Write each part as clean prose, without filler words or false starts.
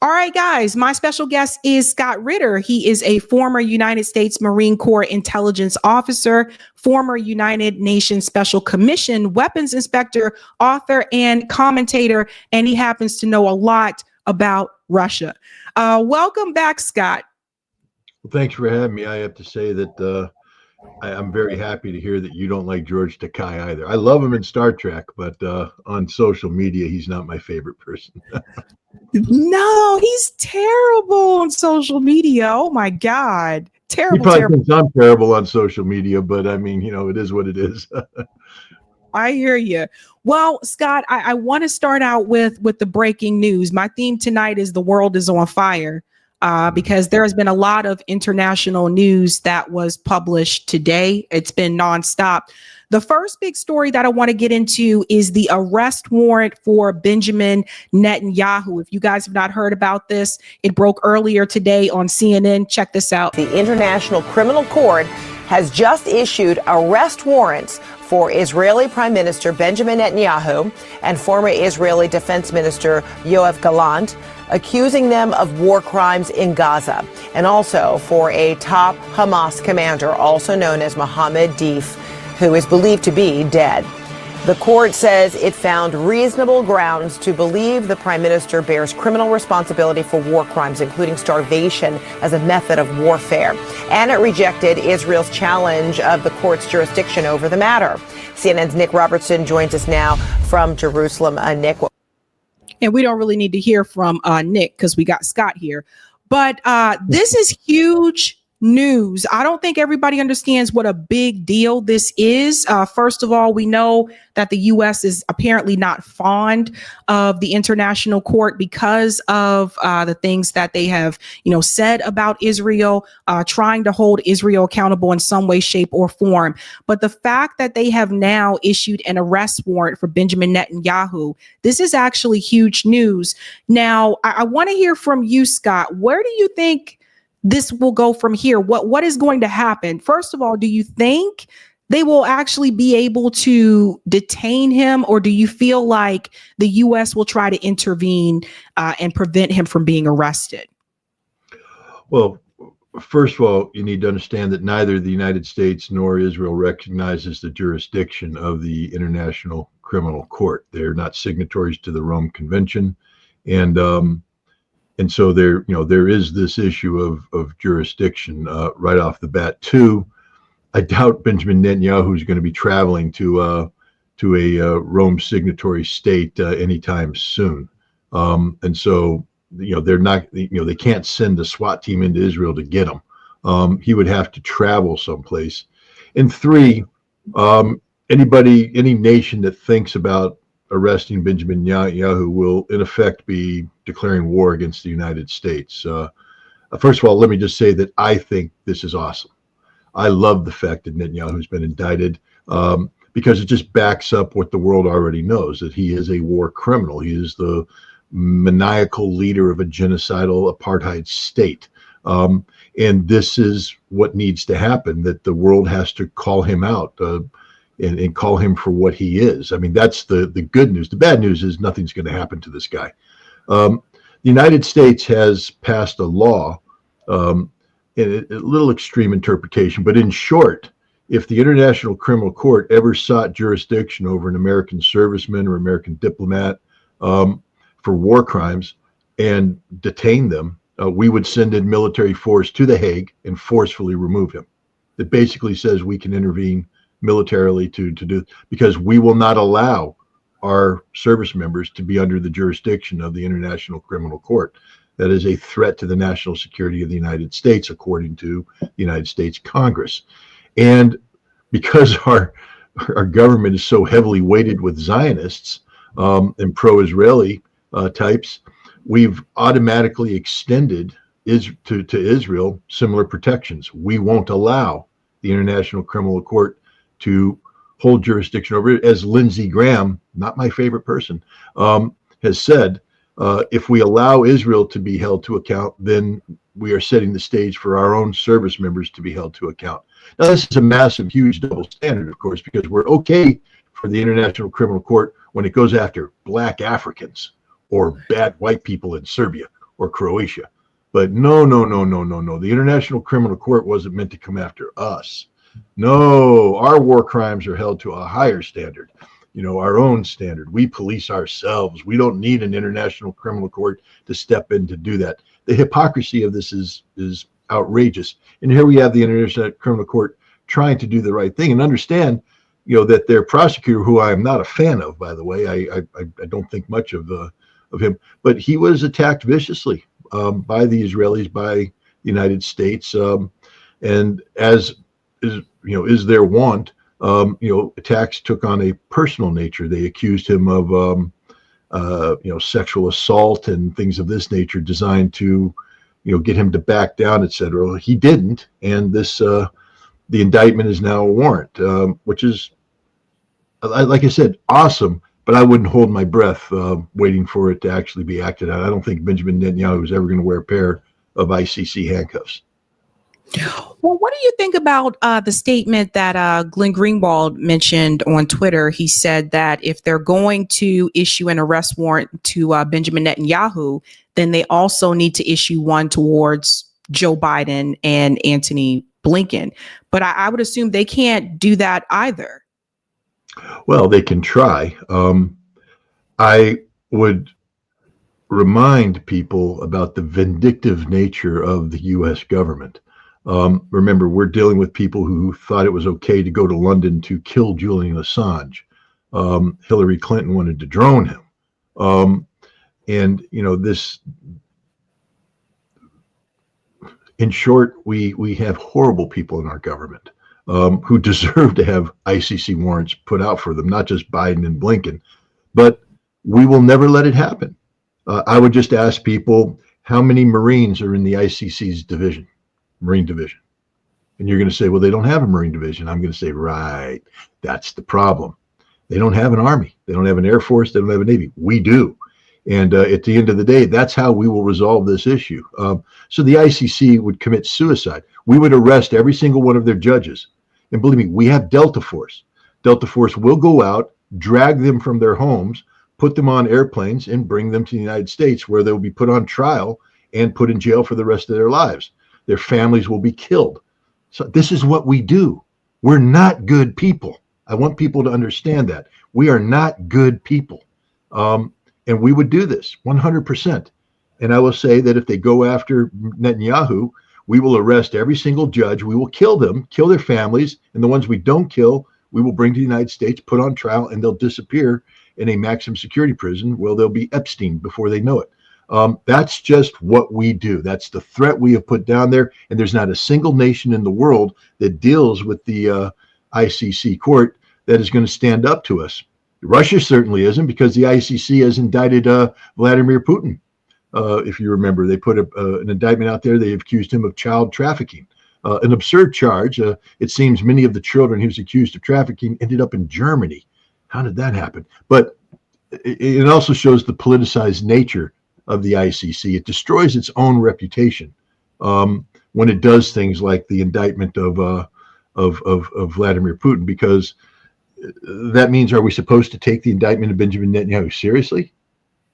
All right, guys, my special guest is Scott Ritter. He is a former United States Marine Corps intelligence officer, former United Nations Special Commission weapons inspector, author, and commentator, and he happens to know a lot about Russia. Welcome back, Scott. Well, thanks for having me. I have to say that I'm very happy to hear that you don't like George Takei either. I love him in Star Trek, but on social media, he's not my favorite person. No, he's terrible on social media. Oh my God. Terrible. He probably thinks I'm terrible on social media, but I mean, it is what it is. I hear you. Well, Scott, I want to start out with the breaking news. My theme tonight is the world is on fire. Because there has been a lot of international news that was published today. It's been nonstop. The first big story that I want to get into is the arrest warrant for Benjamin Netanyahu. If you guys have not heard about this, it broke earlier today on CNN. Check this out. The International Criminal Court has just issued arrest warrants for Israeli Prime Minister Benjamin Netanyahu and former Israeli Defense Minister Yoav Gallant, accusing them of war crimes in Gaza, and also for a top Hamas commander, also known as Mohammed Deif, who is believed to be dead. The court says it found reasonable grounds to believe the prime minister bears criminal responsibility for war crimes, including starvation as a method of warfare. And it rejected Israel's challenge of the court's jurisdiction over the matter. CNN's Nick Robertson joins us now from Jerusalem. Nick. And we don't really need to hear from Nick because we got Scott here. But this is huge news. I don't think everybody understands what a big deal this is. First of all, we know that the U.S. is apparently not fond of the international court because of the things that they have, said about Israel, trying to hold Israel accountable in some way, shape, or form. But the fact that they have now issued an arrest warrant for Benjamin Netanyahu, this is actually huge news. Now, I want to hear from you, Scott. Where do you think this will go from here? What is going to happen? First of all, do you think they will actually be able to detain him, or do you feel like the U.S. will try to intervene and prevent him from being arrested? Well, first of all, you need to understand that neither the United States nor Israel recognizes the jurisdiction of the International Criminal Court. They're not signatories to the Rome Convention, and so there is this issue of jurisdiction right off the bat. Two, I doubt Benjamin Netanyahu is going to be traveling to a Rome signatory state anytime soon, and so they're not. They can't send a SWAT team into Israel to get him. He would have to travel someplace. And three, any nation that thinks about arresting Benjamin Netanyahu will, in effect, be declaring war against the United States. First of all, let me just say that I think this is awesome. I love the fact that Netanyahu has been indicted because it just backs up what the world already knows, that he is a war criminal. He is the maniacal leader of a genocidal apartheid state. And this is what needs to happen, that the world has to call him out and call him for what he is. I mean, that's the good news. The bad news is nothing's going to happen to this guy. The United States has passed a law, in a little extreme interpretation, but in short, if the International Criminal Court ever sought jurisdiction over an American serviceman or American diplomat for war crimes and detain them, we would send in military force to The Hague and forcefully remove him. It basically says we can intervene militarily to do, because we will not allow our service members to be under the jurisdiction of the International Criminal Court. That is a threat to the national security of the United States, according to the United States Congress. And because our government is so heavily weighted with Zionists and pro-Israeli types, we've automatically extended to Israel similar protections. We won't allow the International Criminal Court to hold jurisdiction over it. As Lindsey Graham, not my favorite person, has said, if we allow Israel to be held to account, then we are setting the stage for our own service members to be held to account. Now, this is a massive, huge double standard, of course, because we're okay for the International Criminal Court when it goes after Black Africans or bad white people in Serbia. or Croatia. But no. The International Criminal Court wasn't meant to come after us. No, our war crimes are held to a higher standard, our own standard. We police ourselves. We don't need an International Criminal Court to step in to do that. The hypocrisy of this is outrageous. And here we have the International Criminal Court trying to do the right thing and understand, that their prosecutor, who I am not a fan of, by the way, I don't think much of him, but he was attacked viciously by the Israelis, by the United States, and as is their wont, attacks took on a personal nature. They accused him of sexual assault and things of this nature, designed to get him to back down, etc. He didn't, and this the indictment is now a warrant, which is, like I said, awesome. But I wouldn't hold my breath waiting for it to actually be acted on. I don't think Benjamin Netanyahu is ever going to wear a pair of ICC handcuffs. Well, what do you think about the statement that Glenn Greenwald mentioned on Twitter? He said that if they're going to issue an arrest warrant to Benjamin Netanyahu, then they also need to issue one towards Joe Biden and Antony Blinken. But I would assume they can't do that either. Well, they can try. I would remind people about the vindictive nature of the U.S. government. Remember, we're dealing with people who thought it was okay to go to London to kill Julian Assange. Hillary Clinton wanted to drone him. This, in short, we have horrible people in our government who deserve to have ICC warrants put out for them, not just Biden and Blinken. But we will never let it happen. I would just ask people, how many Marines are in the ICC's division? Marine division. And you're going to say, well, they don't have a Marine division. I'm going to say, right, that's the problem. They don't have an army. They don't have an air force. They don't have a navy. We do. And at the end of the day, that's how we will resolve this issue. So the ICC would commit suicide. We would arrest every single one of their judges. And believe me, we have Delta Force. Delta Force will go out, drag them from their homes, put them on airplanes, and bring them to the United States, where they'll be put on trial and put in jail for the rest of their lives. Their families will be killed. So this is what we do. We're not good people. I want people to understand that. We are not good people. And we would do this 100%. And I will say that if they go after Netanyahu, we will arrest every single judge. We will kill them, kill their families. And the ones we don't kill, we will bring to the United States, put on trial, and they'll disappear in a maximum security prison where they'll be Epstein before they know it. That's just what we do. That's the threat we have put down there. And there's not a single nation in the world that deals with the ICC court that is going to stand up to us. Russia certainly isn't, because the ICC has indicted Vladimir Putin. If you remember, they put an indictment out there. They accused him of child trafficking, an absurd charge. It seems many of the children he was accused of trafficking ended up in Germany. How did that happen? But it also shows the politicized nature of the ICC. It destroys its own reputation when it does things like the indictment of Vladimir Putin, because that means, are we supposed to take the indictment of Benjamin Netanyahu seriously?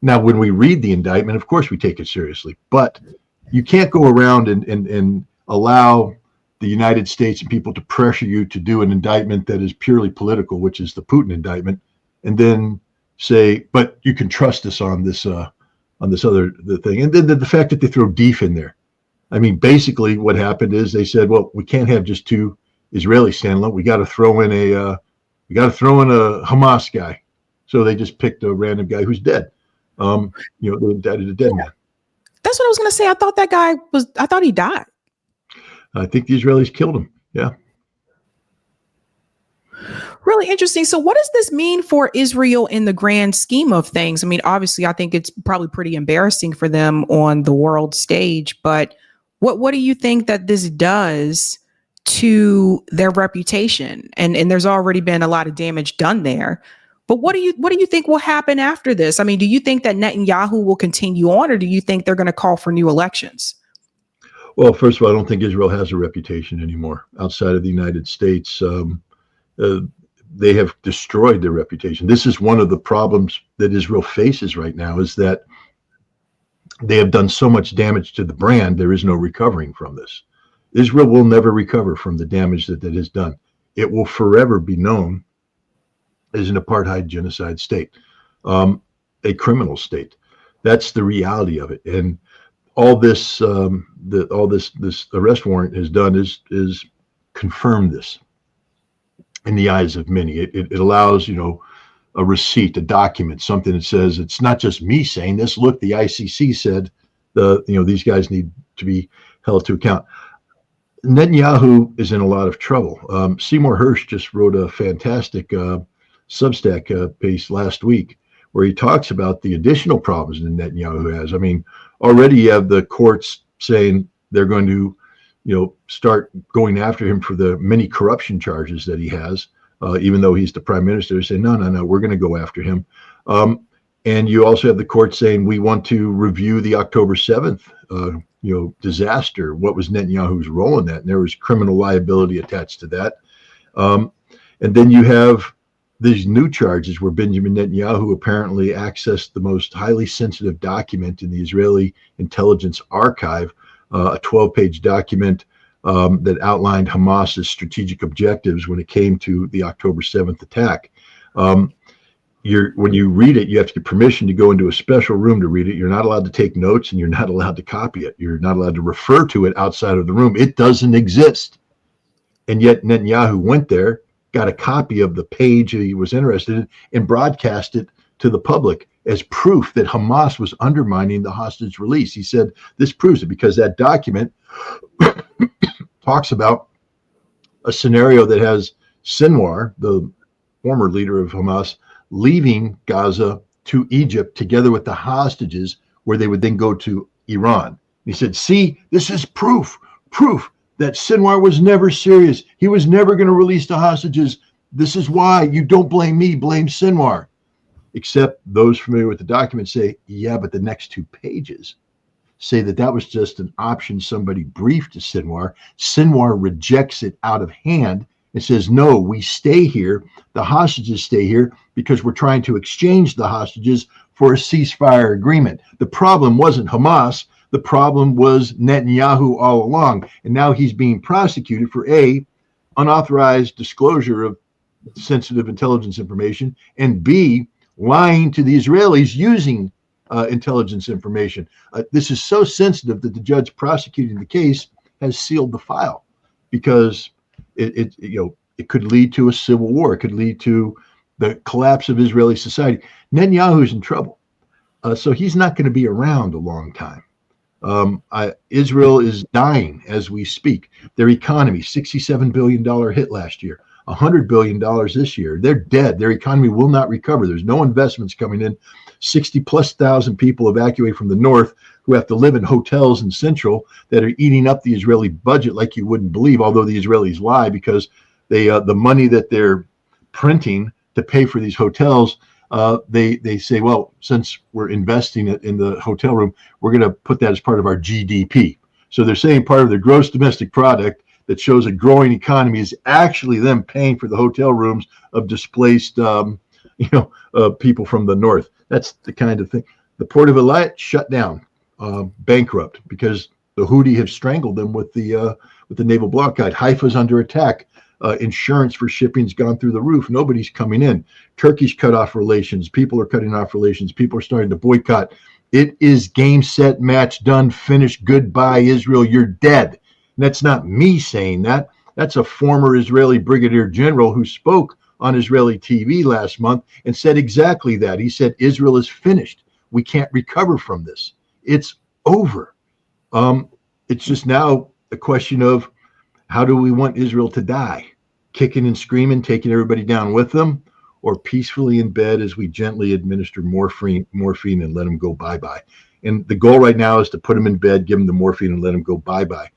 Now, when we read the indictment, of course we take it seriously, but you can't go around and allow the United States and people to pressure you to do an indictment that is purely political, which is the Putin indictment, and then say, but you can trust us on this other thing. And then the fact that they throw DEEF in there. I mean, basically what happened is they said, well, we can't have just two Israelis standing alone. We got to throw in a Hamas guy. So they just picked a random guy who's dead. They indicted a dead man. That's what I was going to say. I thought he died. I think the Israelis killed him. Yeah. Really interesting. So what does this mean for Israel in the grand scheme of things? I mean, obviously, I think it's probably pretty embarrassing for them on the world stage, but what do you think that this does to their reputation? And there's already been a lot of damage done there. But what do you think will happen after this? I mean, do you think that Netanyahu will continue on, or do you think they're going to call for new elections? Well, first of all, I don't think Israel has a reputation anymore outside of the United States. They have destroyed their reputation. This is one of the problems that Israel faces right now, is that they have done so much damage to the brand, there is no recovering from this. Israel will never recover from the damage that it has done. It will forever be known as an apartheid genocide state, a criminal state. That's the reality of it. And all this, this arrest warrant has done is confirm this in the eyes of many. It allows, a receipt, a document, something that says it's not just me saying this. Look, the ICC said these guys need to be held to account. Netanyahu is in a lot of trouble. Seymour Hersh just wrote a fantastic Substack piece last week where he talks about the additional problems that Netanyahu has. I mean, already you have the courts saying they're going to, start going after him for the many corruption charges that he has. Even though he's the prime minister, say, no, we're going to go after him. And you also have the court saying, we want to review the October 7th, disaster. What was Netanyahu's role in that? And there was criminal liability attached to that. And then you have these new charges where Benjamin Netanyahu apparently accessed the most highly sensitive document in the Israeli intelligence archive, a 12-page document that outlined Hamas's strategic objectives when it came to the October 7th attack. When you read it, you have to get permission to go into a special room to read it. You're not allowed to take notes, and you're not allowed to copy it. You're not allowed to refer to it outside of the room. It doesn't exist. And yet Netanyahu went there, got a copy of the page he was interested in, and broadcast it to the public as proof that Hamas was undermining the hostage release. He said, this proves it because that document talks about a scenario that has Sinwar, the former leader of Hamas, leaving Gaza to Egypt together with the hostages, where they would then go to Iran. He said, see, this is proof that Sinwar was never serious. He was never going to release the hostages. This is why you don't blame me, blame Sinwar. Except those familiar with the document say, yeah, but the next 2 pages say that was just an option somebody briefed to Sinwar. Sinwar rejects it out of hand and says, no, we stay here. The hostages stay here because we're trying to exchange the hostages for a ceasefire agreement. The problem wasn't Hamas. The problem was Netanyahu all along. And now he's being prosecuted for A, unauthorized disclosure of sensitive intelligence information, and B, lying to the Israelis using intelligence information. This is so sensitive that the judge prosecuting the case has sealed the file because it could lead to a civil war. It could lead to the collapse of Israeli society. Netanyahu's in trouble. So he's not going to be around a long time. Israel is dying as we speak. Their economy, $67 billion hit last year, $100 billion this year. They're dead. Their economy will not recover. There's no investments coming in. 60,000+ people evacuate from the north who have to live in hotels in Central that are eating up the Israeli budget like you wouldn't believe, although the Israelis lie because they the money that they're printing to pay for these hotels, they say, well, since we're investing it in the hotel room, we're going to put that as part of our GDP. So they're saying part of their gross domestic product that shows a growing economy is actually them paying for the hotel rooms of displaced people from the north. That's the kind of thing. The port of Eilat shut down, bankrupt, because the Houthi have strangled them with the naval blockade. Haifa's under attack. Insurance for shipping's gone through the roof. Nobody's coming in. Turkey's cut off relations. People are cutting off relations. People are starting to boycott. It is game, set, match, done, finished. Goodbye, Israel. You're dead. And that's not me saying that. That's a former Israeli brigadier general who spoke on Israeli TV last month and said exactly that. He said, Israel is finished. We can't recover from this. It's over. It's just now a question of how do we want Israel to die? Kicking and screaming, taking everybody down with them, or peacefully in bed as we gently administer morphine and let them go bye-bye. And the goal right now is to put them in bed, give them the morphine and let them go bye-bye.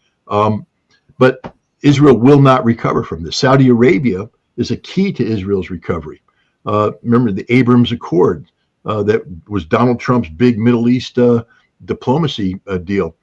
But Israel will not recover from this. Saudi Arabia is a key to Israel's recovery. Remember the Abrams Accord that was Donald Trump's big Middle East diplomacy deal.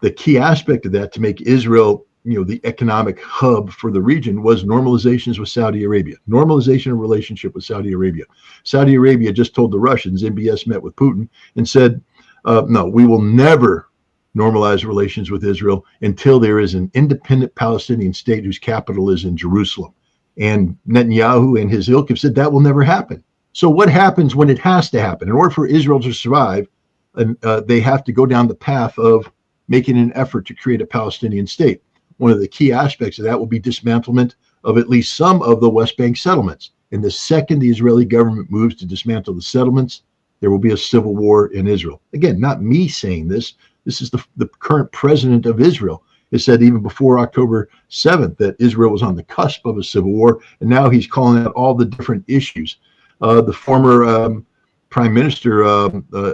The key aspect of that to make Israel, the economic hub for the region was normalizations with Saudi Arabia, normalization of relationship with Saudi Arabia. Saudi Arabia just told the Russians, MBS met with Putin and said, No, we will never normalize relations with Israel until there is an independent Palestinian state whose capital is in Jerusalem. And Netanyahu and his ilk have said that will never happen. So what happens when it has to happen? In order for Israel to survive, they have to go down the path of making an effort to create a Palestinian state. One of the key aspects of that will be dismantlement of at least some of the West Bank settlements. And the second the Israeli government moves to dismantle the settlements, there will be a civil war in Israel. Again, not me saying this. This is the current president of Israel. It said even before October 7th that Israel was on the cusp of a civil war, and now he's calling out all the different issues. The former Prime Minister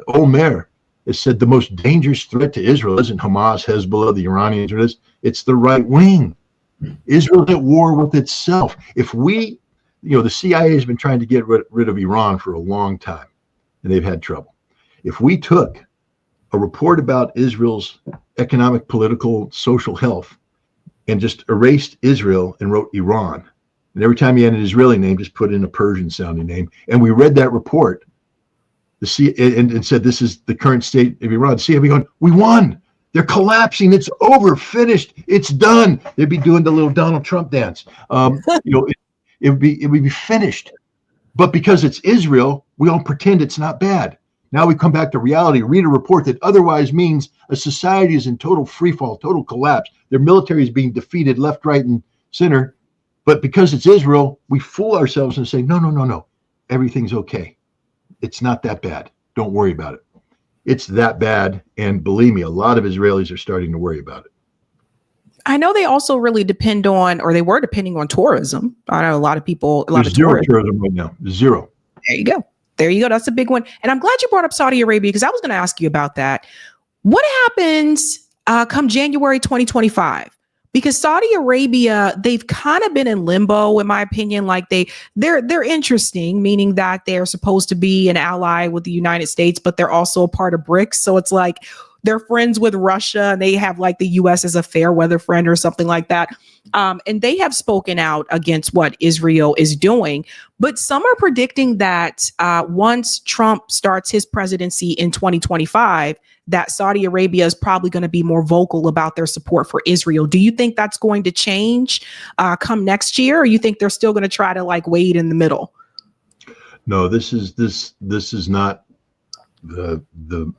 Omer has said the most dangerous threat to Israel isn't Hamas, Hezbollah, the Iranians, or this. It's the right wing. Israel's at war with itself. If we, the CIA has been trying to get rid of Iran for a long time, and they've had trouble. If we took a report about Israel's economic, political, social health and just erased Israel and wrote Iran, and every time you had an Israeli name, just put in a Persian sounding name, and we read that report, and said this is the current state of Iran, CIA going, we won. They're collapsing. It's over. Finished. It's done. They'd be doing the little Donald Trump dance. It would be finished. But because it's Israel, we all pretend it's not bad. Now we come back to reality, read a report that otherwise means a society is in total freefall, total collapse. Their military is being defeated left, right, and center. But because it's Israel, we fool ourselves and say, no. Everything's okay. It's not that bad. Don't worry about it. It's that bad. And believe me, a lot of Israelis are starting to worry about it. I know they also really depend on, or they were depending on tourism. I know a lot of people, There's zero tourism right now. Zero. There you go. That's a big one. And I'm glad you brought up Saudi Arabia because I was going to ask you about that. What happens come January 2025? Because Saudi Arabia, they've kind of been in limbo, in my opinion. Like they're interesting, meaning that they're supposed to be an ally with the United States, but they're also a part of BRICS. So it's like they're friends with Russia and they have like the US as a fair weather friend or something like that. And they have spoken out against what Israel is doing. But some are predicting that once Trump starts his presidency in 2025, that Saudi Arabia is probably going to be more vocal about their support for Israel. Do you think that's going to change come next year? Or you think they're still going to try to like wade in the middle? No, this is not the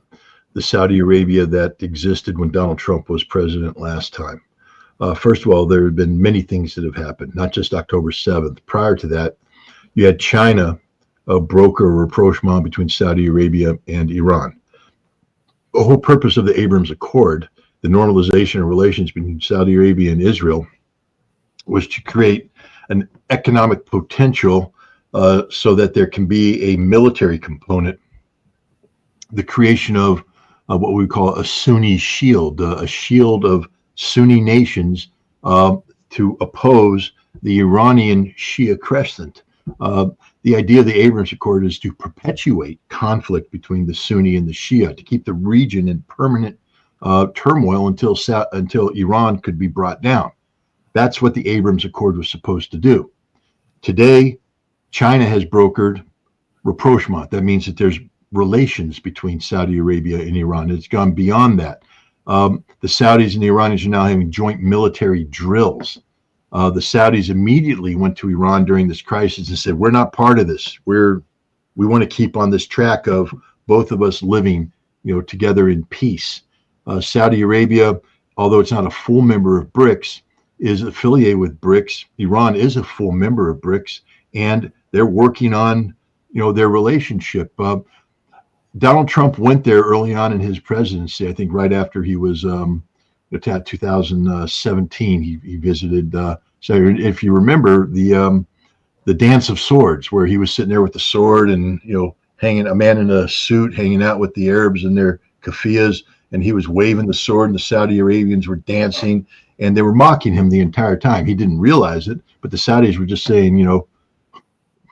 Saudi Arabia that existed when Donald Trump was president last time. First of all, there have been many things that have happened, not just October 7th. Prior to that, you had China broker a rapprochement between Saudi Arabia and Iran. The whole purpose of the Abraham Accord, the normalization of relations between Saudi Arabia and Israel, was to create an economic potential so that there can be a military component, the creation of what we call a Sunni shield, a shield of Sunni nations to oppose the Iranian Shia crescent. The idea of the Abraham Accord is to perpetuate conflict between the Sunni and the Shia, to keep the region in permanent turmoil until Iran could be brought down. That's what the Abraham Accord was supposed to do. Today, China has brokered rapprochement. That means that there's relations between Saudi Arabia and Iran. It's gone beyond that. The Saudis and the Iranians are now having joint military drills. The Saudis immediately went to Iran during this crisis and said, we're not part of this. We want to keep on this track of both of us living, together in peace. Saudi Arabia, although it's not a full member of BRICS, is affiliated with BRICS. Iran is a full member of BRICS, and they're working on, their relationship. Donald Trump went there early on in his presidency. I think right after he was 2017, he visited. So if you remember the Dance of Swords, where he was sitting there with the sword and hanging, a man in a suit hanging out with the Arabs in their keffiyehs, and he was waving the sword, and the Saudi Arabians were dancing, and they were mocking him the entire time. He didn't realize it, but the Saudis were just saying,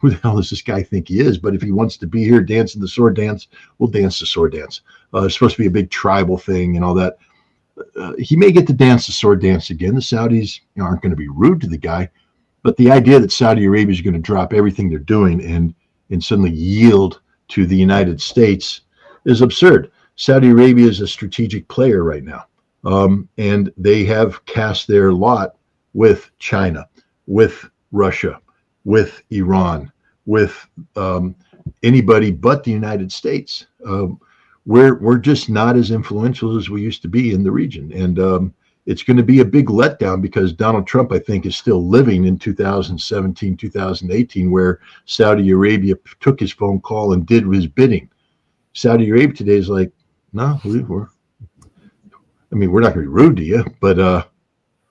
who the hell does this guy think he is? But if he wants to be here dancing the sword dance, we'll dance the sword dance. It's supposed to be a big tribal thing and all that. He may get to dance the sword dance again. The Saudis aren't going to be rude to the guy, but the idea that Saudi Arabia is going to drop everything they're doing and suddenly yield to the United States is absurd. Saudi Arabia is a strategic player right now. And they have cast their lot with China, with Russia, with Iran, with anybody but the United States. We're just not as influential as we used to be in the region. And it's going to be a big letdown because Donald Trump, I think, is still living in 2017, 2018, where Saudi Arabia took his phone call and did his bidding. Saudi Arabia today is like, no, we're not going to be rude to you, but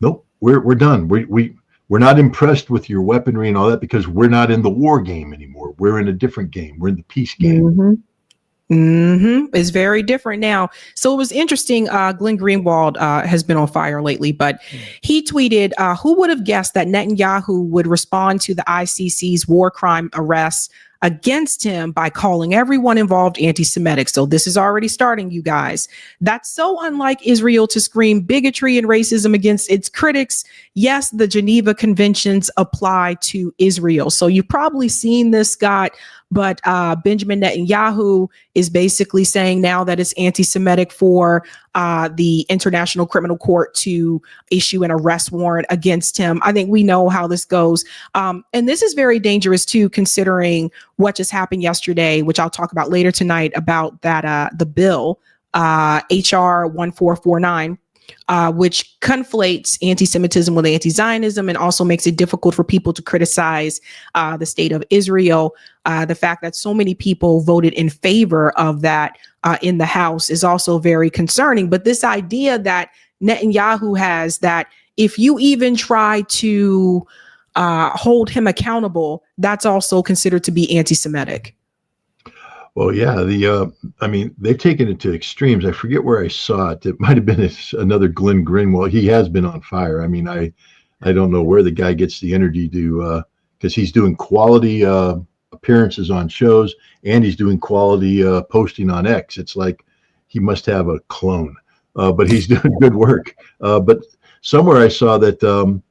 nope, we're done. We're not impressed with your weaponry and all that because we're not in the war game anymore. We're in a different game. We're in the peace game. It's very different now. So it was interesting. Glenn Greenwald has been on fire lately, but he tweeted, who would have guessed that Netanyahu would respond to the ICC's war crime arrests against him by calling everyone involved anti-Semitic. So this is already starting, you guys. That's so unlike Israel to scream bigotry and racism against its critics. Yes, the Geneva Conventions apply to Israel. So you've probably seen this, Scott, but Benjamin Netanyahu is basically saying now that it's anti-Semitic for the International Criminal Court to issue an arrest warrant against him. I think we know how this goes. And this is very dangerous, too, considering what just happened yesterday, which I'll talk about later tonight about that the bill, HR 1449. Which conflates anti-Semitism with anti-Zionism and also makes it difficult for people to criticize the state of Israel. The fact that so many people voted in favor of that in the House is also very concerning. But this idea that Netanyahu has that if you even try to hold him accountable, that's also considered to be anti-Semitic. Well, yeah, they've taken it to extremes. I forget where I saw it. It might have been another Glenn Greenwald. He has been on fire. I mean, I don't know where the guy gets the energy to, because he's doing quality appearances on shows and he's doing quality posting on X. It's like he must have a clone, but he's doing good work. But somewhere I saw that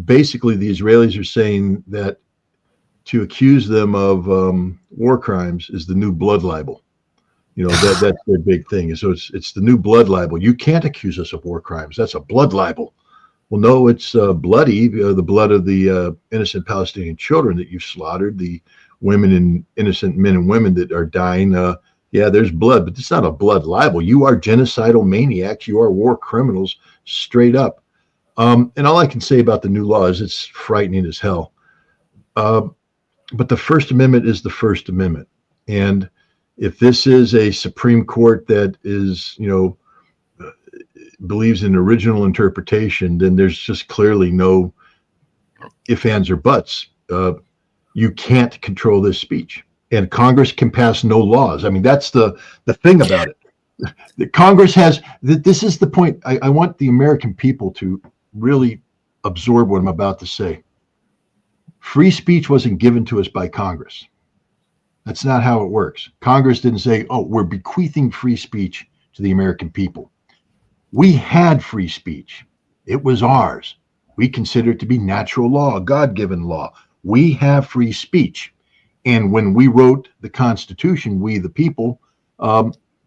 basically the Israelis are saying that to accuse them of war crimes is the new blood libel. You know, that's their big thing. So it's the new blood libel. You can't accuse us of war crimes. That's a blood libel. Well, no, it's bloody, the blood of the innocent Palestinian children that you've slaughtered, the women and innocent men and women that are dying. Yeah, there's blood, but it's not a blood libel. You are genocidal maniacs. You are war criminals, straight up. And all I can say about the new law is it's frightening as hell. But the First Amendment is the First Amendment. And if this is a Supreme Court that is, believes in original interpretation, then there's just clearly no ifs, ands, or buts. You can't control this speech. And Congress can pass no laws. I mean, that's the thing about it. The Congress has, this is the point. I want the American people to really absorb what I'm about to say. Free speech wasn't given to us by Congress. That's not how it works. Congress didn't say, oh, we're bequeathing free speech to the American people. We had free speech. It was ours. We consider it to be natural law, God-given law. We have free speech. And when we wrote the Constitution, we the people,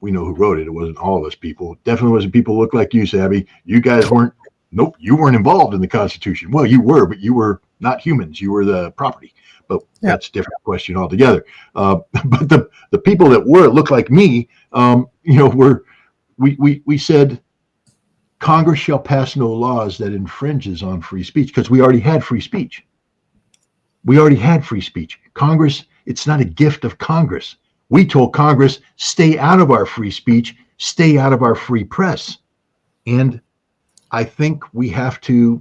we know who wrote it. It wasn't all of us people. It definitely wasn't people who look like you, Sabby. You guys weren't, nope, you weren't involved in the Constitution. Well, you were, but you were not humans. You were the property, but that's a different question altogether. But the people that look like me, we said Congress shall pass no laws that infringes on free speech because we already had free speech. We already had free speech. Congress, it's not a gift of Congress. We told Congress, stay out of our free speech, stay out of our free press. And I think we have to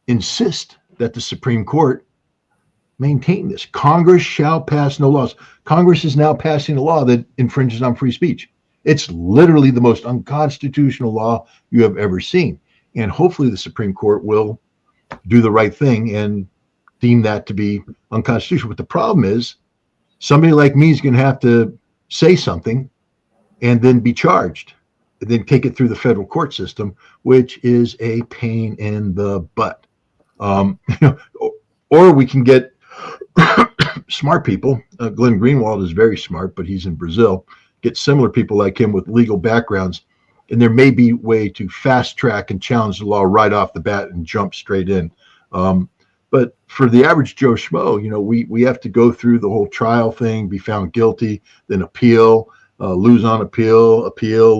insist that the Supreme Court maintain this. Congress shall pass no laws. Congress is now passing a law that infringes on free speech. It's literally the most unconstitutional law you have ever seen. And hopefully the Supreme Court will do the right thing and deem that to be unconstitutional. But the problem is somebody like me is going to have to say something and then be charged and then take it through the federal court system, which is a pain in the butt. Or we can get smart people. Glenn Greenwald is very smart, but he's in Brazil. get similar people like him with legal backgrounds, and there may be a way to fast track and challenge the law right off the bat and jump straight in. But for the average Joe Schmo, we have to go through the whole trial thing, be found guilty, then appeal, lose on appeal,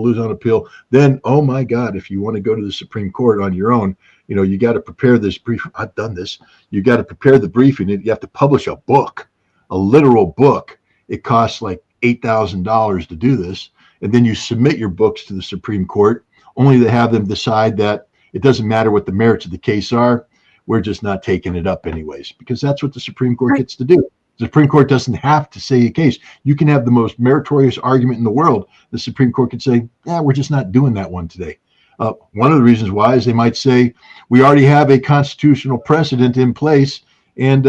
lose on appeal. Then, oh my God, if you want to go to the Supreme Court on your own, you got to prepare this brief. I've done this. You got to prepare the briefing. You have to publish a book, a literal book. It costs like $8,000 to do this. And then you submit your books to the Supreme Court, only to have them decide that it doesn't matter what the merits of the case are. We're just not taking it up anyways, because that's what the Supreme Court gets to do. The Supreme Court doesn't have to say a case. You can have the most meritorious argument in the world. The Supreme Court could say, yeah, we're just not doing that one today. One of the reasons why is they might say, we already have a constitutional precedent in place, and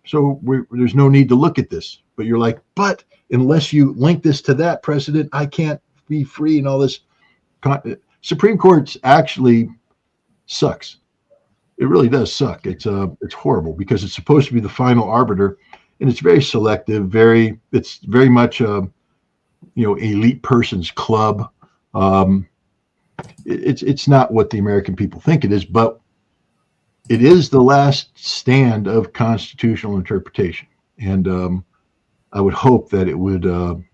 so there's no need to look at this. But you're like, but unless you link this to that precedent, I can't be free and all this. Supreme Court actually sucks. It really does suck. It's horrible because it's supposed to be the final arbiter, and it's very selective. It's very much elite person's club. It's not what the American people think it is, but it is the last stand of constitutional interpretation. And I would hope that it would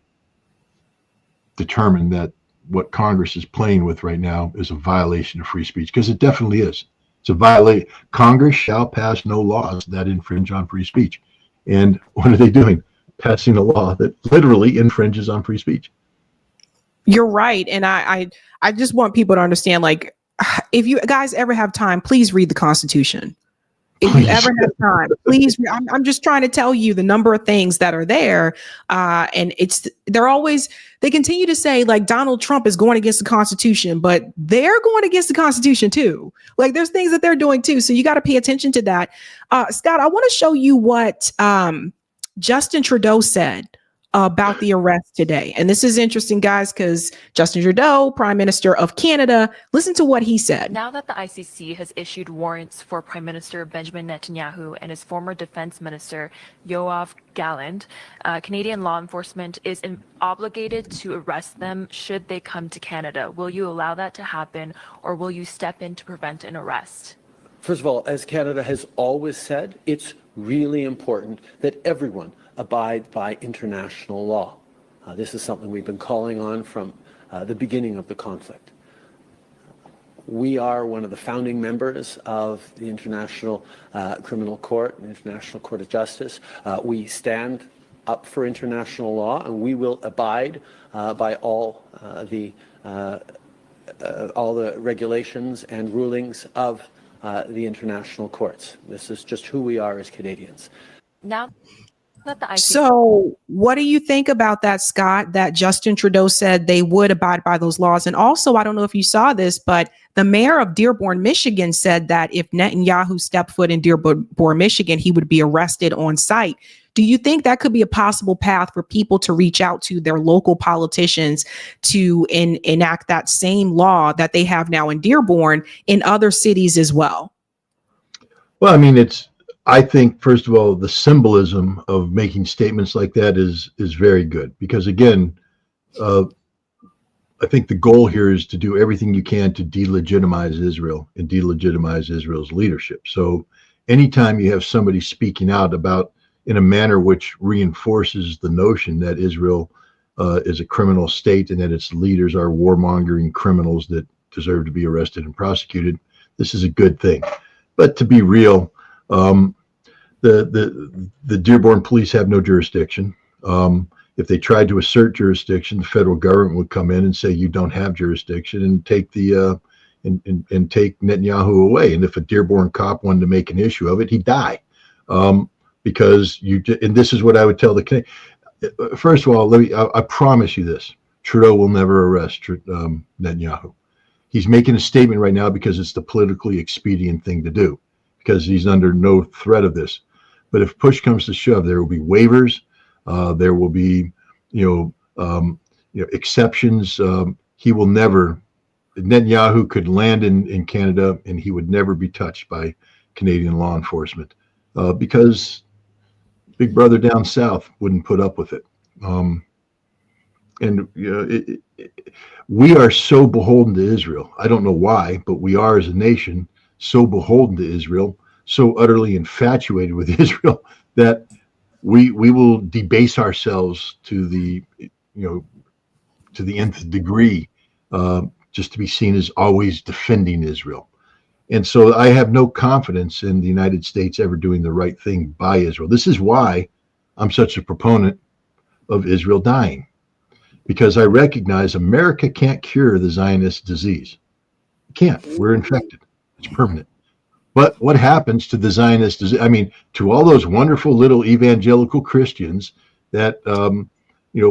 determine that what Congress is playing with right now is a violation of free speech, because it definitely is. It's a violation. Congress shall pass no laws that infringe on free speech. And what are they doing? Passing a law that literally infringes on free speech. You're right. And I just want people to understand, like, if you guys ever have time, please read the Constitution. If you ever have time, please. I'm just trying to tell you the number of things that are there. And they continue to say, like, Donald Trump is going against the Constitution, but they're going against the Constitution too. Like, there's things that they're doing too. So you got to pay attention to that. Scott, I want to show you what Justin Trudeau said about the arrest today. And this is interesting, guys, because Justin Trudeau, Prime Minister of Canada, listen to what he said. Now that the ICC has issued warrants for Prime Minister Benjamin Netanyahu and his former Defense Minister Yoav Gallant, Canadian law enforcement is obligated to arrest them should they come to Canada. Will you allow that to happen, or will you step in to prevent an arrest? First of all, as Canada has always said, it's really important that everyone abide by international law. This is something we've been calling on from the beginning of the conflict. We are one of the founding members of the International Criminal Court, the International Court of Justice. We stand up for international law, and we will abide by all the regulations and rulings of the international courts. This is just who we are as Canadians. Now, so what do you think about that, Scott, that Justin Trudeau said they would abide by those laws? And also, I don't know if you saw this, but the mayor of Dearborn, Michigan said that if Netanyahu stepped foot in Dearborn, Michigan, he would be arrested on site. Do you think that could be a possible path for people to reach out to their local politicians to enact that same law that they have now in Dearborn in other cities as well? Well, I mean, I think, first of all, the symbolism of making statements like that is very good, because, again, I think the goal here is to do everything you can to delegitimize Israel and delegitimize Israel's leadership. So anytime you have somebody speaking out about in a manner which reinforces the notion that Israel is a criminal state and that its leaders are warmongering criminals that deserve to be arrested and prosecuted, this is a good thing. But to be real, the Dearborn police have no jurisdiction. If they tried to assert jurisdiction, the federal government would come in and say you don't have jurisdiction and take and take Netanyahu away. And if a Dearborn cop wanted to make an issue of it, he'd die. Because and this is what I would tell the Canadians. First of all, I promise you this: Trudeau will never arrest Netanyahu. He's making a statement right now because it's the politically expedient thing to do, because he's under no threat of this. But if push comes to shove, there will be waivers. There will be, exceptions. He will never. Netanyahu could land in Canada, and he would never be touched by Canadian law enforcement because Big Brother down south wouldn't put up with it. And we are so beholden to Israel. I don't know why, but we are as a nation so beholden to Israel, so utterly infatuated with Israel that we will debase ourselves to the to the nth degree, just to be seen as always defending Israel. And so I have no confidence in the United States ever doing the right thing by Israel. This is why I'm such a proponent of Israel dying, because I recognize America can't cure the Zionist disease. It can't. We're infected. It's permanent. But what happens to the Zionist disease? I mean, to all those wonderful little evangelical Christians that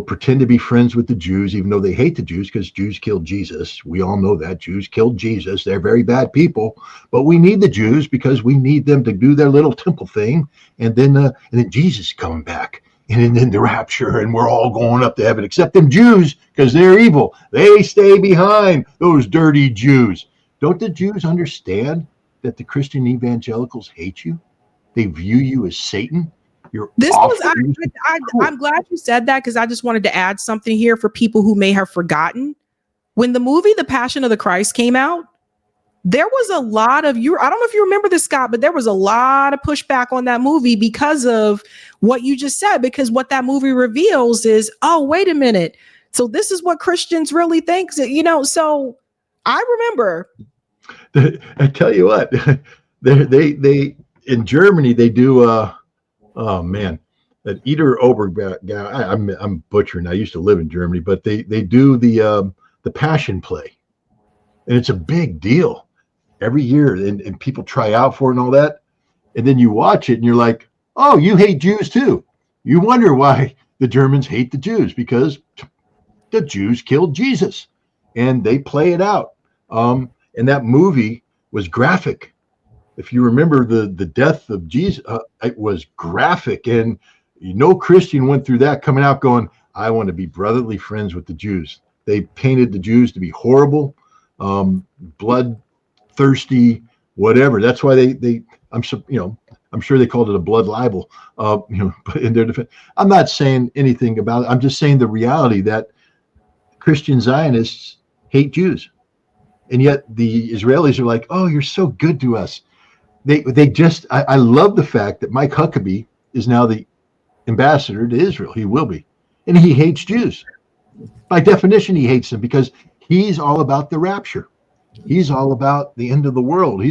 pretend to be friends with the Jews, even though they hate the Jews because Jews killed Jesus. We all know that Jews killed Jesus. They're very bad people, but we need the Jews because we need them to do their little temple thing, and then Jesus coming back, and then the rapture, and we're all going up to heaven, except them Jews because they're evil. They stay behind, those dirty Jews. Don't the Jews understand that the Christian evangelicals hate you? They view you as Satan. I'm glad you said that, because I just wanted to add something here for people who may have forgotten. When the movie The Passion of the Christ came out, there was a lot of I don't know if you remember this, Scott, but there was a lot of pushback on that movie because of what you just said, because what that movie reveals is, oh, wait a minute. So this is what Christians really think, so I remember. I tell you what, they in Germany, they do, oh man, that Eder Oberg guy. I'm butchering. I used to live in Germany, but they do the Passion play, and it's a big deal every year, and people try out for it and all that. And then you watch it, and you're like, oh, you hate Jews too. You wonder why the Germans hate the Jews, because the Jews killed Jesus, and they play it out. And that movie was graphic. If you remember the death of Jesus, it was graphic, and no Christian went through that coming out going, I want to be brotherly friends with the Jews. They painted the Jews to be horrible, bloodthirsty, whatever. That's why I'm sure they called it a blood libel, but in their defense. I'm not saying anything about it. I'm just saying the reality that Christian Zionists hate Jews. And yet the Israelis are like, oh, you're so good to us. I love the fact that Mike Huckabee is now the ambassador to Israel. He will be. And he hates Jews. By definition, he hates them because he's all about the rapture. He's all about the end of the world.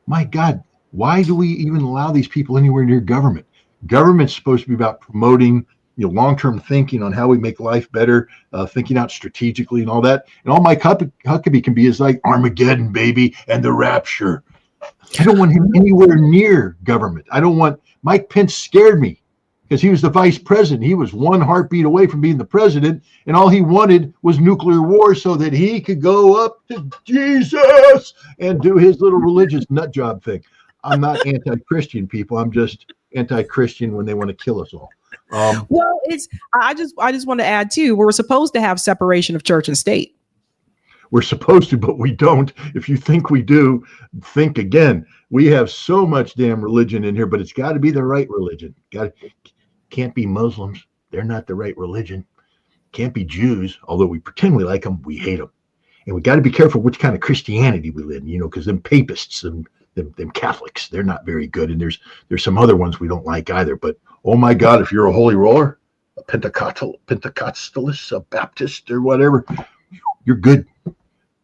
My God, why do we even allow these people anywhere near government? Government's supposed to be about promoting long-term thinking on how we make life better, thinking out strategically and all that. And all Mike Huckabee can be is like Armageddon, baby, and the rapture. I don't want him anywhere near government. Mike Pence scared me because he was the vice president. He was one heartbeat away from being the president, and all he wanted was nuclear war so that he could go up to Jesus and do his little religious nut job thing. I'm not anti-Christian, people. I'm just anti-Christian when they want to kill us all. Well, I just want to add too, we're supposed to have separation of church and state. We're supposed to, but we don't. If you think we do, think again. We have so much damn religion in here, but it's got to be the right religion. Can't be Muslims. They're not the right religion. Can't be Jews, although we pretend we like them, we hate them. And we got to be careful which kind of Christianity we live in, because them papists and them Catholics, they're not very good. And there's some other ones we don't like either. But oh my God, if you're a holy roller, a Pentecostalist, a Baptist or whatever, you're good.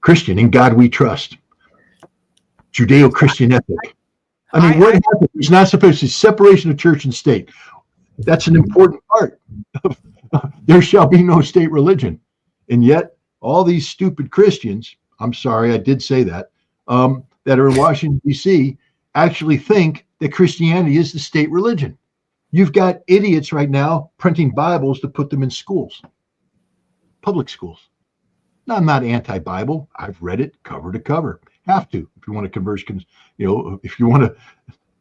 Christian, in God we trust. Judeo-Christian ethic. I mean, what happens? It's not supposed to be separation of church and state. That's an important part. There shall be no state religion. And yet, all these stupid Christians, I'm sorry, I did say that, that are in Washington, D.C., actually think that Christianity is the state religion. You've got idiots right now printing Bibles to put them in schools, public schools. Now, I'm not anti-Bible. I've read it cover to cover. Have to. If you want to converse, if you want to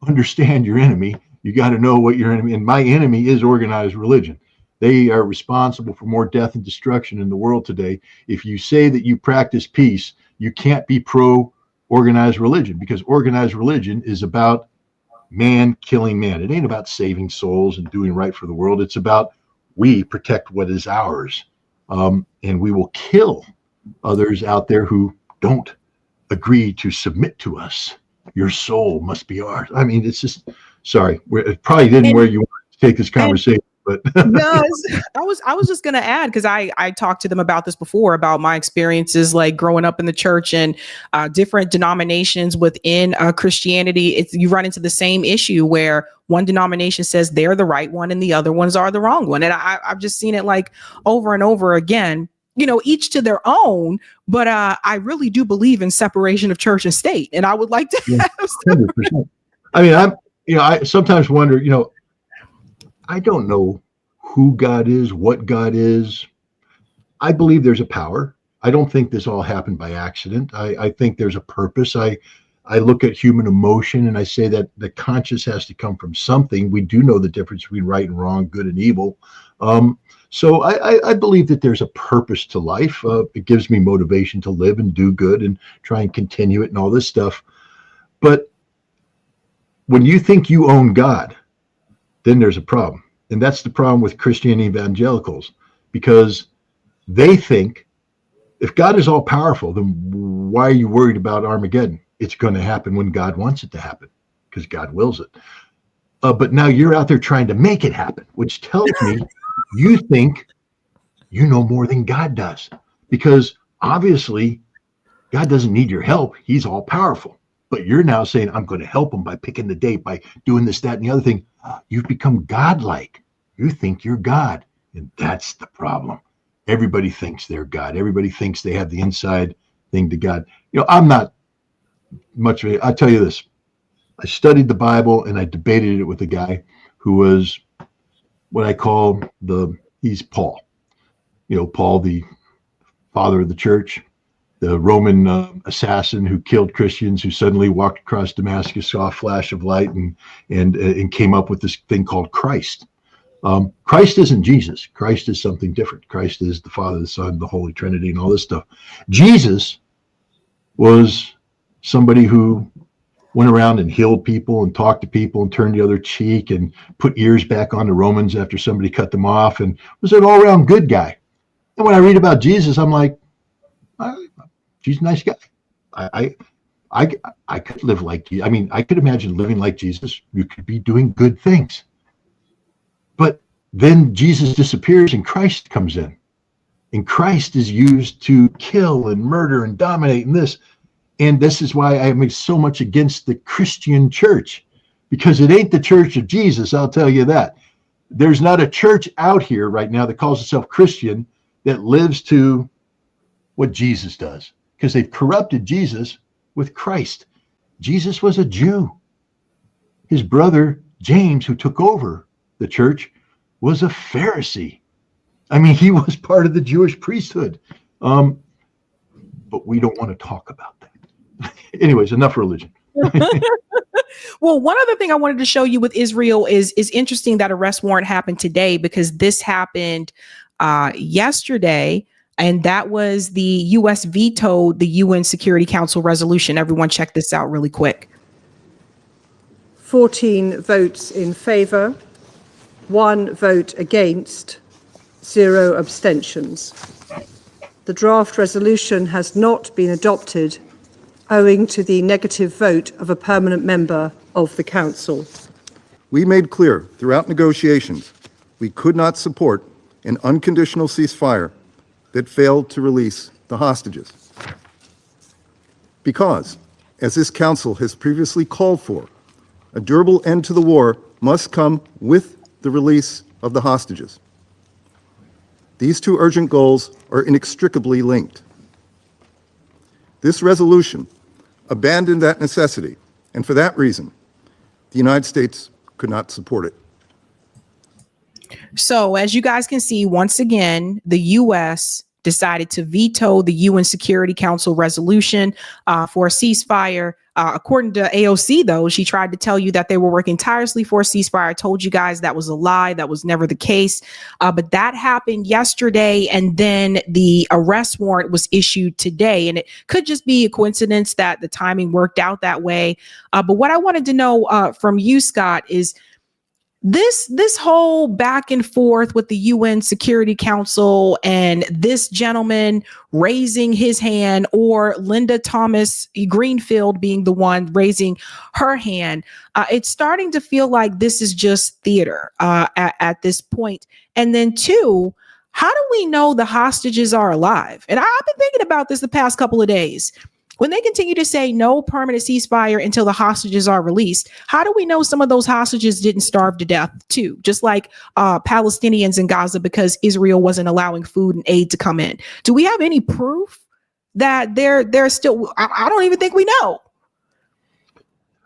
understand your enemy, you got to know what your enemy, and my enemy is organized religion. They are responsible for more death and destruction in the world today. If you say that you practice peace, you can't be pro-organized religion, because organized religion is about man killing man. It ain't about saving souls and doing right for the world. It's about we protect what is ours. and we will kill others out there who don't agree to submit to us. Your soul must be ours. I mean, it's just, sorry, it probably didn't where you want to take this conversation, but no, I was just going to add, because I talked to them about this before, about my experiences like growing up in the church and different denominations within Christianity. You run into the same issue where one denomination says they're the right one and the other ones are the wrong one. And I've just seen it like over and over again. Each to their own, but I really do believe in separation of church and state, and I would like to have 100%. I mean, I sometimes wonder, I don't know who God is, what God is. I believe there's a power. I don't think this all happened by accident. I think there's a purpose. I look at human emotion and I say that the conscious has to come from something. We do know the difference between right and wrong, good and evil. So I believe that there's a purpose to life. It gives me motivation to live and do good and try and continue it and all this stuff. But when you think you own God, then there's a problem. And that's the problem with Christian evangelicals, because they think if God is all powerful, then why are you worried about Armageddon? It's going to happen when God wants it to happen, because God wills it. But now you're out there trying to make it happen, which tells me you think you know more than God does, because obviously God doesn't need your help. He's all powerful. But you're now saying, I'm going to help him by picking the date, by doing this, that, and the other thing. You've become godlike. You think you're God. And that's the problem. Everybody thinks they're God. Everybody thinks they have the inside thing to God. I'm not much of a, I'll tell you this. I studied the Bible and I debated it with a guy who was what I call he's Paul. Paul, the father of the church, the Roman assassin who killed Christians, who suddenly walked across Damascus, saw a flash of light and came up with this thing called Christ. Christ isn't Jesus. Christ is something different. Christ is the Father, the Son, the Holy Trinity, and all this stuff. Jesus was somebody who went around and healed people and talked to people and turned the other cheek and put ears back on the Romans after somebody cut them off, and was an all-around good guy. And when I read about Jesus, I'm like, he's a nice guy. I could live like, I could imagine living like Jesus. You could be doing good things. But then Jesus disappears and Christ comes in. And Christ is used to kill and murder and dominate and this. And this is why I am so much against the Christian church, because it ain't the church of Jesus, I'll tell you that. There's not a church out here right now that calls itself Christian that lives to what Jesus does, because they've corrupted Jesus with Christ. Jesus was a Jew. His brother, James, who took over the church, was a Pharisee. He was part of the Jewish priesthood. But we don't want to talk about that. Anyways, enough religion. Well, one other thing I wanted to show you with Israel is interesting that arrest warrant happened today, because this happened yesterday. And that was the U.S. vetoed the UN Security Council resolution. Everyone check this out really quick. 14 votes in favor, 1 vote against, 0 abstentions. The draft resolution has not been adopted owing to the negative vote of a permanent member of the Council. We made clear throughout negotiations we could not support an unconditional ceasefire that failed to release the hostages. Because, as this Council has previously called for, a durable end to the war must come with the release of the hostages. These two urgent goals are inextricably linked. This resolution abandoned that necessity, and for that reason, the United States could not support it. So as you guys can see, once again, the U.S. decided to veto the UN Security Council resolution for a ceasefire. According to AOC, though, she tried to tell you that they were working tirelessly for a ceasefire. I told you guys that was a lie. That was never the case. But that happened yesterday. And then the arrest warrant was issued today. And it could just be a coincidence that the timing worked out that way. But what I wanted to know from you, Scott, is this whole back and forth with the UN Security Council and this gentleman raising his hand, or Linda Thomas Greenfield being the one raising her hand, it's starting to feel like this is just theater at this point. And then two, how do we know the hostages are alive? And I've been thinking about this the past couple of days. When they continue to say no permanent ceasefire until the hostages are released, how do we know some of those hostages didn't starve to death too? Just like Palestinians in Gaza, because Israel wasn't allowing food and aid to come in. Do we have any proof that they're still? I don't even think we know.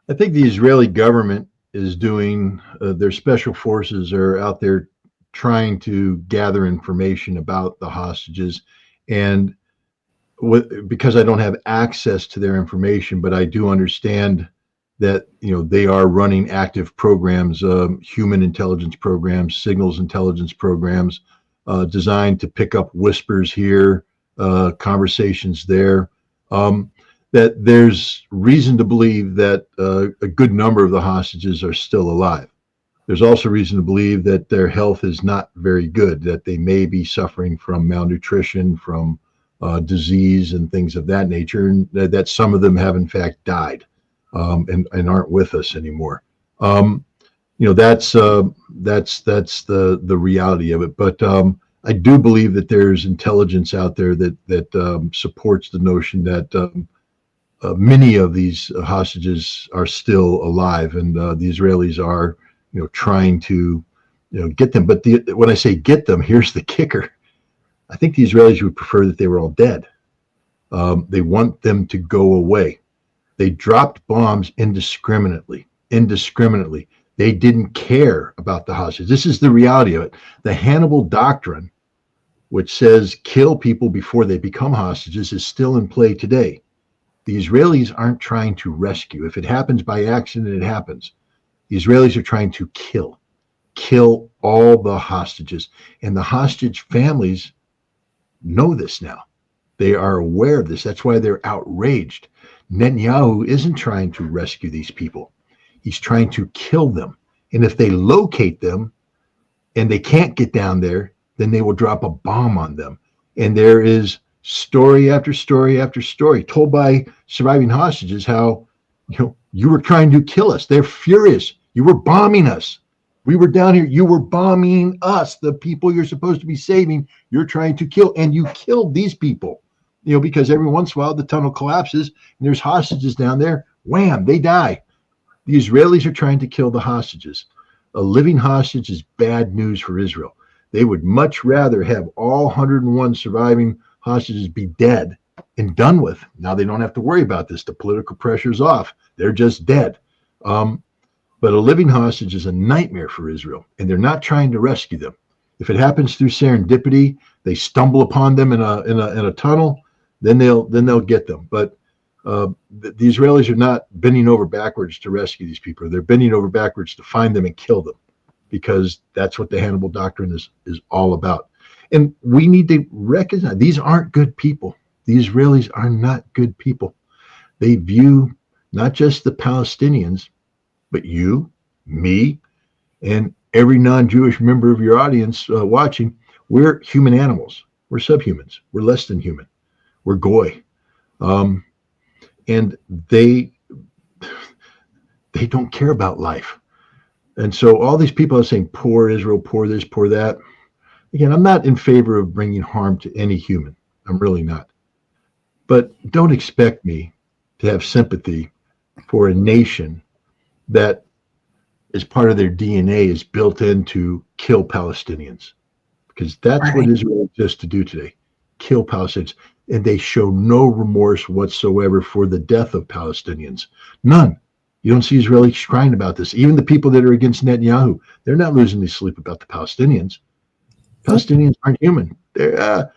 I think the Israeli government is doing, their special forces are out there trying to gather information about the hostages. And because I don't have access to their information, but I do understand that, they are running active programs, human intelligence programs, signals intelligence programs, designed to pick up whispers here, conversations there, that there's reason to believe that a good number of the hostages are still alive. There's also reason to believe that their health is not very good, that they may be suffering from malnutrition, from disease and things of that nature, and that some of them have in fact died and aren't with us anymore. That's the reality of it. But I do believe that there's intelligence out there that supports the notion that many of these hostages are still alive, and the Israelis are trying to get them. But when I say get them, here's the kicker. I think the Israelis would prefer that they were all dead. They want them to go away. They dropped bombs indiscriminately. They didn't care about the hostages. This is the reality of it. The Hannibal Doctrine, which says kill people before they become hostages, is still in play today. The Israelis aren't trying to rescue. If it happens by accident, it happens. The Israelis are trying to kill all the hostages. And the hostage families know this now. They are aware of this. That's why they're outraged. Netanyahu isn't trying to rescue these people. He's trying to kill them. And if they locate them and they can't get down there, then they will drop a bomb on them. And there is story after story after story told by surviving hostages how you were trying to kill us. They're furious. You were bombing us. We were down here. You were bombing us, the people you're supposed to be saving. You're trying to kill, and you killed these people, because every once in a while the tunnel collapses and there's hostages down there. Wham, they die. The Israelis are trying to kill the hostages. A living hostage is bad news for Israel. They would much rather have all 101 surviving hostages be dead and done with. Now they don't have to worry about this. The political pressure's off. They're just dead. But a living hostage is a nightmare for Israel, and they're not trying to rescue them. If it happens through serendipity, they stumble upon them in a tunnel, then they'll get them. But the Israelis are not bending over backwards to rescue these people. They're bending over backwards to find them and kill them, because that's what the Hannibal Doctrine is all about. And we need to recognize these aren't good people. The Israelis are not good people. They view not just the Palestinians, but you, me, and every non-Jewish member of your audience watching. We're human animals. We're subhumans. We're less than human. We're goy. And they don't care about life. And so all these people are saying, poor Israel, poor this, poor that. Again, I'm not in favor of bringing harm to any human. I'm really not. But don't expect me to have sympathy for a nation that, as part of their DNA, is built in to kill Palestinians, because that's right. What Israel exists to do today, kill Palestinians. And they show no remorse whatsoever for the death of Palestinians. None. You don't see Israelis crying about this. Even the people that are against Netanyahu, they're not losing any sleep about the Palestinians. Palestinians aren't human. They're,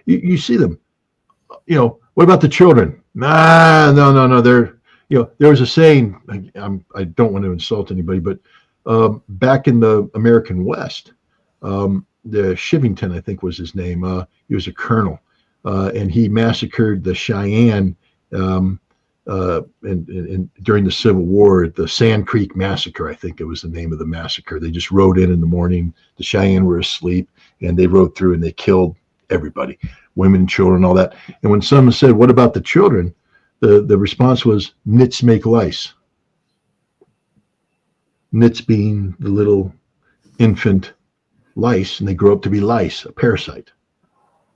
you see them. What about the children? No. They're, there was a saying, I don't want to insult anybody, but back in the American West, the Shivington, I think was his name. He was a colonel, and he massacred the Cheyenne and during the Civil War, the Sand Creek Massacre, I think it was the name of the massacre. They just rode in the morning. The Cheyenne were asleep, and they rode through and they killed everybody, women, children, all that. And when someone said, "What about the children?" the response was, "Nits make lice." Nits being the little infant lice, and they grow up to be lice, a parasite.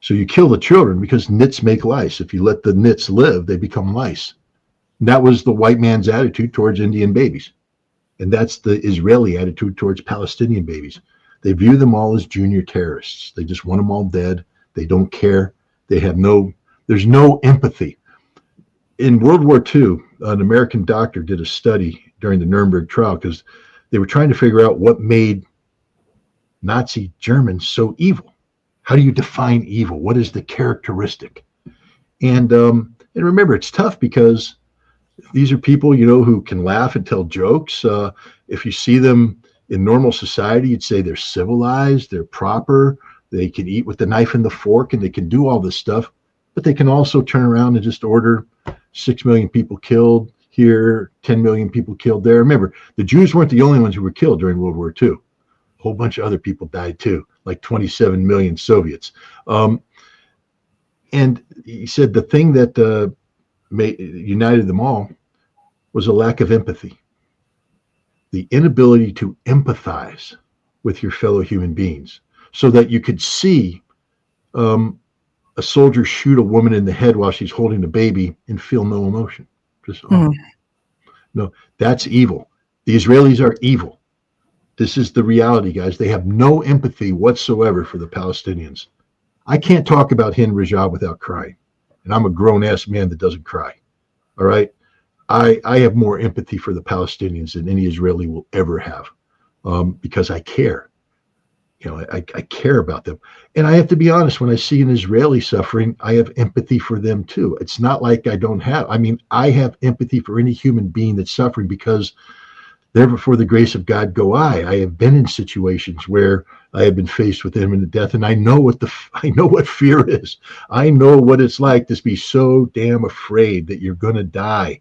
So you kill the children because nits make lice. If you let the nits live, they become lice. And that was the white man's attitude towards Indian babies. And that's the Israeli attitude towards Palestinian babies. They view them all as junior terrorists. They just want them all dead. They don't care. There's no empathy. In World War II, an American doctor did a study during the Nuremberg trial because they were trying to figure out what made Nazi Germans so evil. How do you define evil? What is the characteristic? And remember, it's tough because these are people, who can laugh and tell jokes. If you see them in normal society, you'd say they're civilized, they're proper, they can eat with the knife and the fork, and they can do all this stuff. But they can also turn around and just order 6 million people killed here, 10 million people killed there. Remember, the Jews weren't the only ones who were killed during World War II. A whole bunch of other people died too, like 27 million Soviets. And he said the thing that united them all was a lack of empathy. The inability to empathize with your fellow human beings so that you could see a soldier shoot a woman in the head while she's holding a baby and feel no emotion. No, that's evil. The Israelis are evil. This is the reality, guys. They have no empathy whatsoever for the Palestinians. I can't talk about Hind Rajab without crying. And I'm a grown-ass man that doesn't cry. All right? I have more empathy for the Palestinians than any Israeli will ever have because I care. I care about them. And I have to be honest, when I see an Israeli suffering, I have empathy for them too. It's not like I don't have. I have empathy for any human being that's suffering because therefore, for the grace of God go I. I have been in situations where I have been faced with imminent death, and I know what fear is. I know what it's like to be so damn afraid that you're going to die,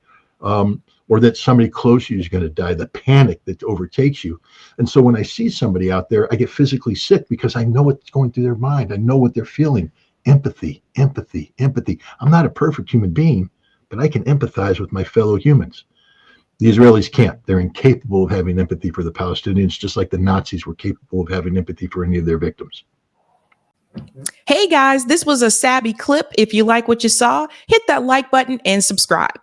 or that somebody close to you is going to die. The panic that overtakes you. And so when I see somebody out there, I get physically sick because I know what's going through their mind. I know what they're feeling. Empathy, empathy, empathy. I'm not a perfect human being, but I can empathize with my fellow humans. The Israelis can't. They're incapable of having empathy for the Palestinians, just like the Nazis were capable of having empathy for any of their victims. Hey guys, this was a Sabby clip. If you like what you saw, hit that like button and subscribe.